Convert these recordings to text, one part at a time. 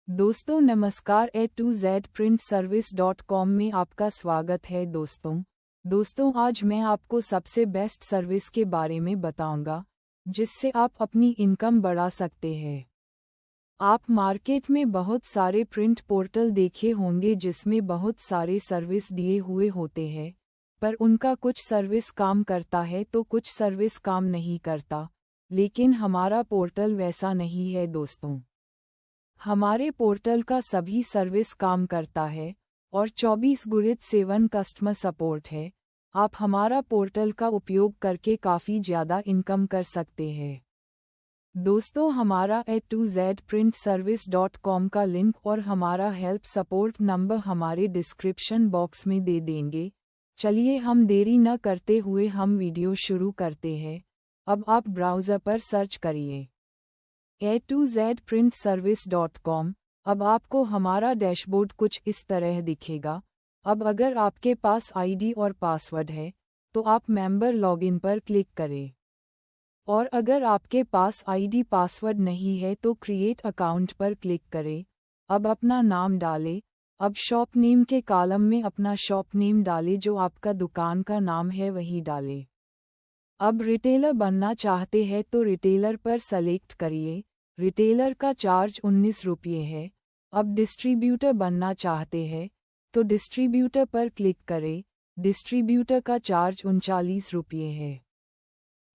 दोस्तों नमस्कार, A2ZPrintService.com में आपका स्वागत है। दोस्तों आज मैं आपको सबसे बेस्ट सर्विस के बारे में बताऊंगा जिससे आप अपनी इनकम बढ़ा सकते हैं। आप मार्केट में बहुत सारे प्रिंट पोर्टल देखे होंगे जिसमें बहुत सारे सर्विस दिए हुए होते हैं, पर उनका कुछ सर्विस काम करता है तो कुछ सर्विस काम नहीं करता, लेकिन हमारा पोर्टल वैसा नहीं है। दोस्तों हमारे पोर्टल का सभी सर्विस काम करता है और 24/7 कस्टमर सपोर्ट है। आप हमारा पोर्टल का उपयोग करके काफ़ी ज़्यादा इनकम कर सकते हैं। दोस्तों हमारा A2ZPrintService.com का लिंक और हमारा हेल्प सपोर्ट नंबर हमारे डिस्क्रिप्शन बॉक्स में दे देंगे। चलिए हम देरी न करते हुए हम वीडियो शुरू करते हैं। अब आप ब्राउज़र पर सर्च करिए A2ZPrintService.com। अब आपको हमारा डैशबोर्ड कुछ इस तरह दिखेगा। अब अगर आपके पास आईडी और पासवर्ड है तो आप मेंबर लॉगिन पर क्लिक करें, और अगर आपके पास आईडी पासवर्ड नहीं है तो क्रिएट अकाउंट पर क्लिक करें। अब अपना नाम डालें। अब शॉप नेम के कॉलम में अपना शॉप नेम डालें, जो आपका दुकान का नाम है वही डालें। अब रिटेलर बनना चाहते हैं तो रिटेलर पर सेलेक्ट करिए। रिटेलर का चार्ज 19 रुपये है। अब डिस्ट्रीब्यूटर बनना चाहते हैं तो डिस्ट्रीब्यूटर पर क्लिक करें। डिस्ट्रीब्यूटर का चार्ज 39 रुपये है।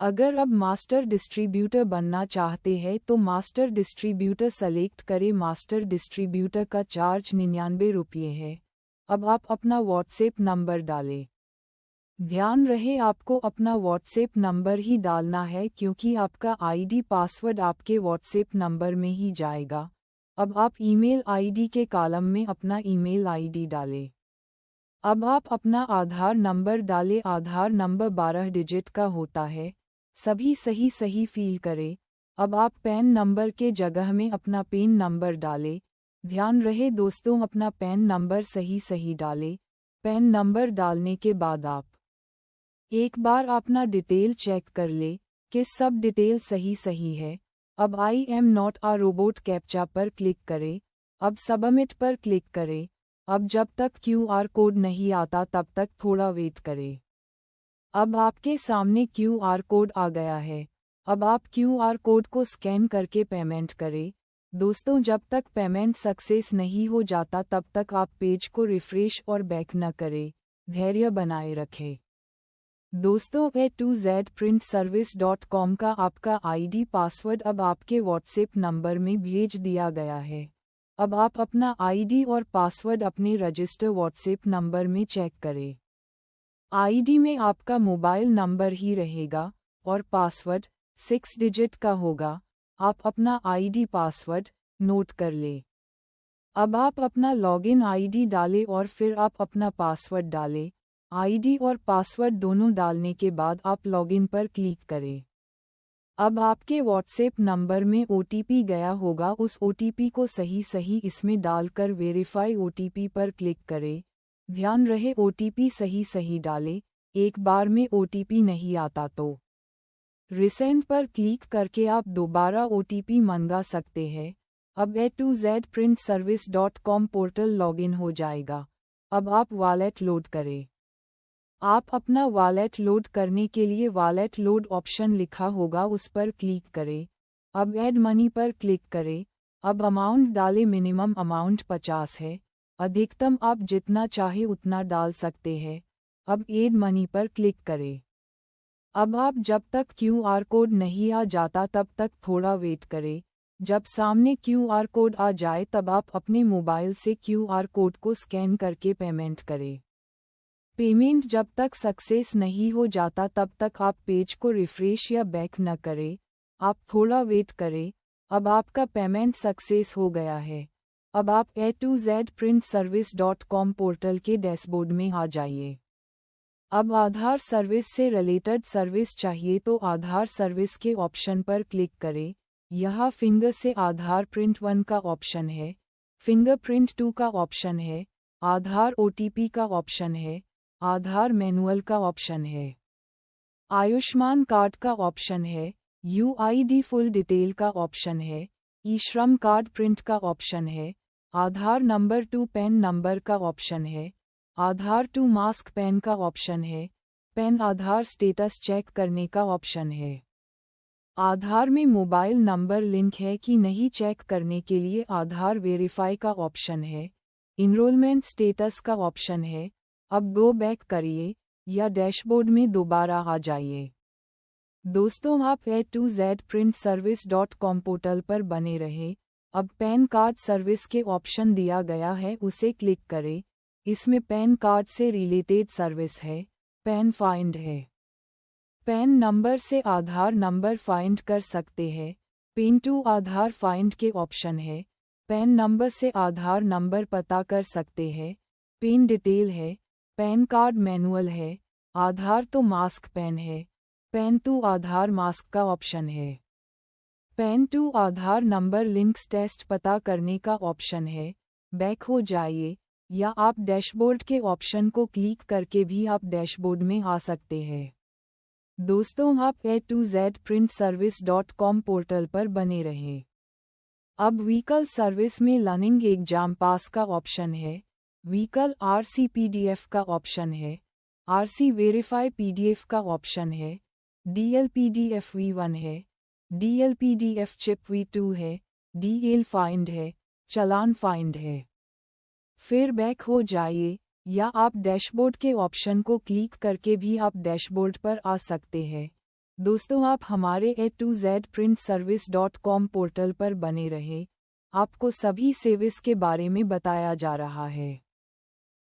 अगर अब मास्टर डिस्ट्रीब्यूटर बनना चाहते हैं तो मास्टर डिस्ट्रीब्यूटर सेलेक्ट करें। मास्टर डिस्ट्रीब्यूटर का चार्ज 99 रुपये है। अब आप अपना व्हाट्सएप नंबर डालें। ध्यान रहे आपको अपना व्हाट्सएप नंबर ही डालना है, क्योंकि आपका आईडी पासवर्ड आपके व्हाट्सएप नंबर में ही जाएगा। अब आप ईमेल आईडी के कॉलम में अपना ईमेल आईडी डालें। अब आप अपना आधार नंबर डालें। आधार नंबर 12 डिजिट का होता है। सभी सही फिल करें। अब आप पैन नंबर के जगह में अपना पैन नंबर डालें। ध्यान रहे दोस्तों अपना पैन नंबर सही डालें। पैन नंबर डालने के बाद आप एक बार अपना डिटेल चेक कर ले कि सब डिटेल सही है। अब I am not a robot captcha पर क्लिक करें। अब सबमिट पर क्लिक करें। अब जब तक QR कोड नहीं आता तब तक थोड़ा वेट करें। अब आपके सामने QR कोड आ गया है। अब आप QR कोड को स्कैन करके पेमेंट करें। दोस्तों जब तक पेमेंट सक्सेस नहीं हो जाता तब तक आप पेज को रिफ्रेश और बैक न करें, धैर्य बनाए रखें। दोस्तों A2ZPrintService.com का आपका आईडी पासवर्ड अब आपके व्हाट्सएप नंबर में भेज दिया गया है। अब आप अपना आईडी और पासवर्ड अपने रजिस्टर व्हाट्सएप नंबर में चेक करें। आईडी में आपका मोबाइल नंबर ही रहेगा और पासवर्ड 6 डिजिट का होगा। आप अपना आईडी पासवर्ड नोट कर लें। अब आप अपना लॉगिन आईडी डालें और फिर आप अपना पासवर्ड डालें। आईडी और पासवर्ड दोनों डालने के बाद आप लॉगिन पर क्लिक करें। अब आपके व्हाट्सएप नंबर में OTP गया होगा। उस OTP को सही इसमें डालकर वेरीफाई OTP पर क्लिक करें। ध्यान रहे OTP सही डालें। एक बार में OTP नहीं आता तो रिसेंड पर क्लिक करके आप दोबारा OTP मंगा सकते हैं। अब A2ZPrintService.com पोर्टल लॉगिन हो जाएगा। अब आप वॉलेट लोड करें। आप अपना वॉलेट लोड करने के लिए वॉलेट लोड ऑप्शन लिखा होगा, उस पर क्लिक करें। अब ऐड मनी पर क्लिक करें। अब अमाउंट डालें। मिनिमम अमाउंट 50 है, अधिकतम आप जितना चाहे उतना डाल सकते हैं। अब ऐड मनी पर क्लिक करें। अब आप जब तक QR कोड नहीं आ जाता तब तक थोड़ा वेट करें। जब सामने QR कोड आ जाए तब आप अपने मोबाइल से QR कोड को स्कैन करके पेमेंट करें। पेमेंट जब तक सक्सेस नहीं हो जाता तब तक आप पेज को रिफ्रेश या बैक न करें, आप थोड़ा वेट करें। अब आपका पेमेंट सक्सेस हो गया है। अब आप A2ZPrintService.com पोर्टल के डैशबोर्ड में आ जाइए। अब आधार सर्विस से रिलेटेड सर्विस चाहिए तो आधार सर्विस के ऑप्शन पर क्लिक करें। यहाँ फिंगर से आधार प्रिंट 1 का ऑप्शन है, फिंगरप्रिंट 2 का ऑप्शन है, आधार OTP का ऑप्शन है, आधार मैनुअल का ऑप्शन है, आयुष्मान कार्ड का ऑप्शन है, UID फुल डिटेल का ऑप्शन है, ई श्रम कार्ड प्रिंट का ऑप्शन है, Aadhaar number to pan number का ऑप्शन है, आधार टू मास्क पैन का ऑप्शन है, पैन आधार स्टेटस चेक करने का ऑप्शन है। आधार में मोबाइल नंबर लिंक है कि नहीं चेक करने के लिए आधार वेरीफाई का ऑप्शन है, इनरोलमेंट स्टेटस का ऑप्शन है। अब गो बैक करिए या डैशबोर्ड में दोबारा आ जाइए। दोस्तों, आप A2ZPrintService.com पोर्टल पर बने रहे। अब पैन कार्ड सर्विस के ऑप्शन दिया गया है, उसे क्लिक करें। इसमें पैन कार्ड से रिलेटेड सर्विस है, पैन फाइंड है। पैन नंबर से आधार नंबर फाइंड कर सकते हैं, पैन टू आधार फाइंड के ऑप्शन है। पैन नंबर से आधार नंबर पता कर सकते हैं, पैन डिटेल है। पैन कार्ड मैनुअल है, आधार तो मास्क पैन है, पैन टू आधार मास्क का ऑप्शन है। Pan to Aadhaar number links test पता करने का ऑप्शन है। बैक हो जाइए या आप डैशबोर्ड के ऑप्शन को क्लिक करके भी आप डैशबोर्ड में आ सकते हैं। दोस्तों, आप A2ZPrintService.com पोर्टल पर बने रहें। अब व्हीकल सर्विस में लर्निंग एग्जाम पास का ऑप्शन है, व्हीकल RC PDF का ऑप्शन है, RC वेरीफाई PDF का ऑप्शन है, DL PDF V1 है, DL PDF चिप V2 है, DL फाइंड है, चालान फाइंड है। फिर बैक हो जाइए या आप डैशबोर्ड के ऑप्शन को क्लिक करके भी आप डैशबोर्ड पर आ सकते हैं। दोस्तों, आप हमारे A2ZPrintService.com पोर्टल पर बने रहे। आपको सभी सर्विस के बारे में बताया जा रहा है।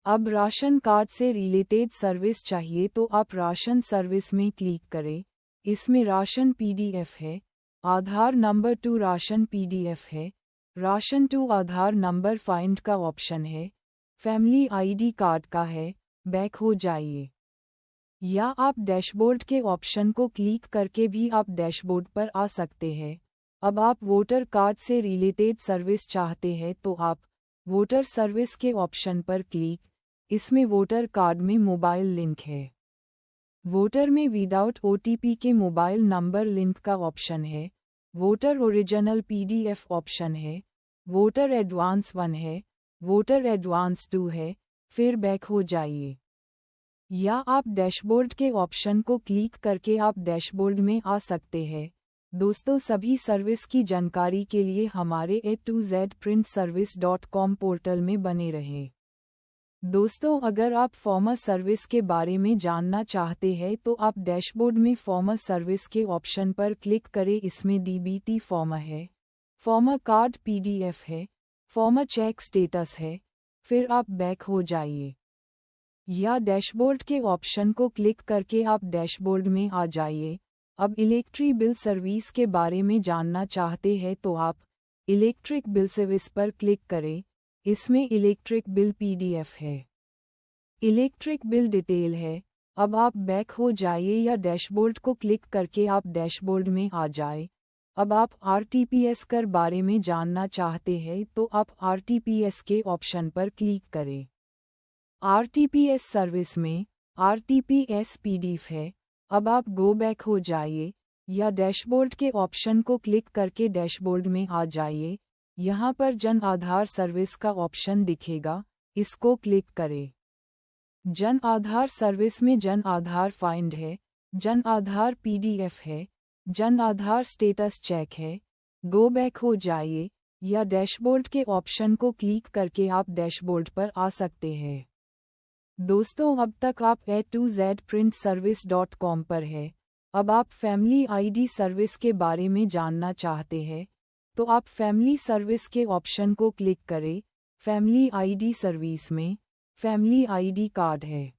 अब राशन कार्ड से रिलेटेड सर्विस चाहिए तो आप राशन सर्विस में क्लिक करें। इसमें राशन PDF है, Aadhaar number to ration PDF है, ration to Aadhaar number find का ऑप्शन है, फैमिली ID कार्ड का है। बैक हो जाइए या आप डैशबोर्ड के ऑप्शन को क्लिक करके भी आप डैशबोर्ड पर आ सकते हैं। अब आप वोटर कार्ड से रिलेटेड सर्विस चाहते हैं तो आप वोटर सर्विस के ऑप्शन पर क्लिक। इसमें वोटर कार्ड में मोबाइल लिंक है, वोटर में विदाउट OTP के मोबाइल नंबर लिंक का ऑप्शन है, वोटर ओरिजिनल PDF ऑप्शन है, वोटर एडवांस 1 है, वोटर एडवांस 2 है। फिर बैक हो जाइए या आप डैशबोर्ड के ऑप्शन को क्लिक करके आप डैशबोर्ड में आ सकते हैं। दोस्तों, सभी सर्विस की जानकारी के लिए हमारे A2ZPrintService.com पोर्टल में बने रहें। दोस्तों, अगर आप फॉर्मर सर्विस के बारे में जानना चाहते हैं तो आप डैशबोर्ड में फॉर्मर सर्विस के ऑप्शन पर क्लिक करें। इसमें DBT फॉर्मर है, फॉर्मर कार्ड PDF है, फॉर्मर चेक स्टेटस है। फिर आप बैक हो जाइए या डैशबोर्ड के ऑप्शन को क्लिक करके आप डैशबोर्ड में आ जाइए। अब इलेक्ट्रिक बिल सर्विस के बारे में जानना चाहते हैं तो आप इलेक्ट्रिक बिल सर्विस पर क्लिक करें। इसमें इलेक्ट्रिक बिल PDF है, इलेक्ट्रिक बिल डिटेल है। अब आप बैक हो जाइए या डैशबोर्ड को क्लिक करके आप डैशबोर्ड में आ जाए। अब आप RTPS कर बारे में जानना चाहते हैं तो आप RTPS के ऑप्शन पर क्लिक करें। RTPS सर्विस में RTPS PDF है। अब आप गो बैक हो जाइए या डैशबोर्ड के ऑप्शन को क्लिक करके डैशबोर्ड में आ जाइए। यहाँ पर जन आधार सर्विस का ऑप्शन दिखेगा, इसको क्लिक करें। जन आधार सर्विस में जन आधार फाइंड है, जन आधार PDF है, जन आधार स्टेटस चेक है। गो बैक हो जाइए या डैशबोर्ड के ऑप्शन को क्लिक करके आप डैशबोर्ड पर आ सकते हैं। दोस्तों, अब तक आप A2ZPrintService.com पर है। अब आप फैमिली ID सर्विस के बारे में जानना चाहते हैं तो आप फैमिली सर्विस के ऑप्शन को क्लिक करें। फैमिली ID सर्विस में फैमिली ID कार्ड है।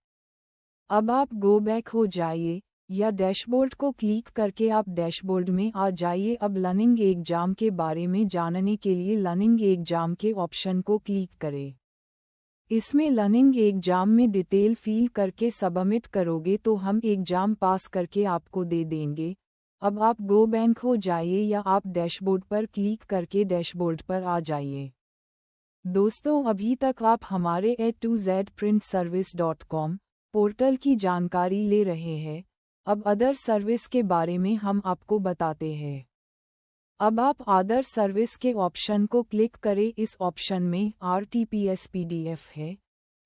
अब आप गो बैक हो जाइए या डैशबोर्ड को क्लिक करके आप डैशबोर्ड में आ जाइए। अब लर्निंग एग्जाम के बारे में जानने के लिए लर्निंग एग्जाम के ऑप्शन को क्लिक करें। इसमें लर्निंग एग्जाम में डिटेल फिल करके सबमिट करोगे तो हम एग्जाम पास करके आपको दे देंगे। अब आप गो बैक हो जाइए या आप डैशबोर्ड पर क्लिक करके डैशबोर्ड पर आ जाइए। दोस्तों, अभी तक आप हमारे A2ZPrintService.com पोर्टल की जानकारी ले रहे हैं। अब अदर सर्विस के बारे में हम आपको बताते हैं। अब आप अदर सर्विस के ऑप्शन को क्लिक करें। इस ऑप्शन में RTPS PDF है,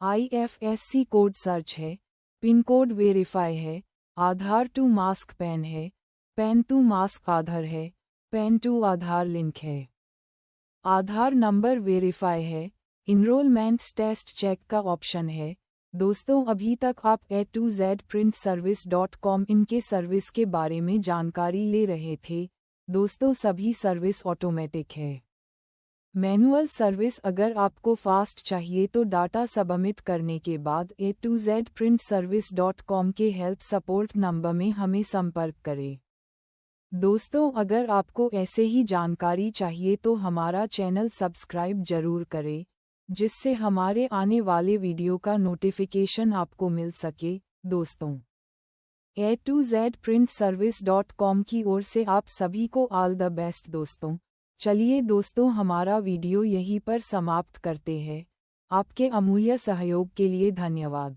IFSC कोड सर्च है, पिन कोड वेरीफाई है, आधार टू मास्क पैन है, पैन टू मास्क आधार है, पैन टू आधार लिंक है, आधार नंबर वेरीफाई है, इनरोलमेंट टेस्ट चेक का ऑप्शन है। दोस्तों, अभी तक आप A2ZPrintService.com इनके सर्विस के बारे में जानकारी ले रहे थे। दोस्तों, सभी सर्विस ऑटोमेटिक है। मैनुअल सर्विस अगर आपको फास्ट चाहिए तो डाटा सबमिट करने के बाद A2ZPrintService.com के हेल्प सपोर्ट नंबर में हमें संपर्क करें। दोस्तों, अगर आपको ऐसे ही जानकारी चाहिए तो हमारा चैनल सब्सक्राइब जरूर करें, जिससे हमारे आने वाले वीडियो का नोटिफिकेशन आपको मिल सके। दोस्तों, A2ZPrintService.com की ओर से आप सभी को ऑल द बेस्ट। दोस्तों, चलिए दोस्तों, हमारा वीडियो यहीं पर समाप्त करते हैं। आपके अमूल्य सहयोग के लिए धन्यवाद।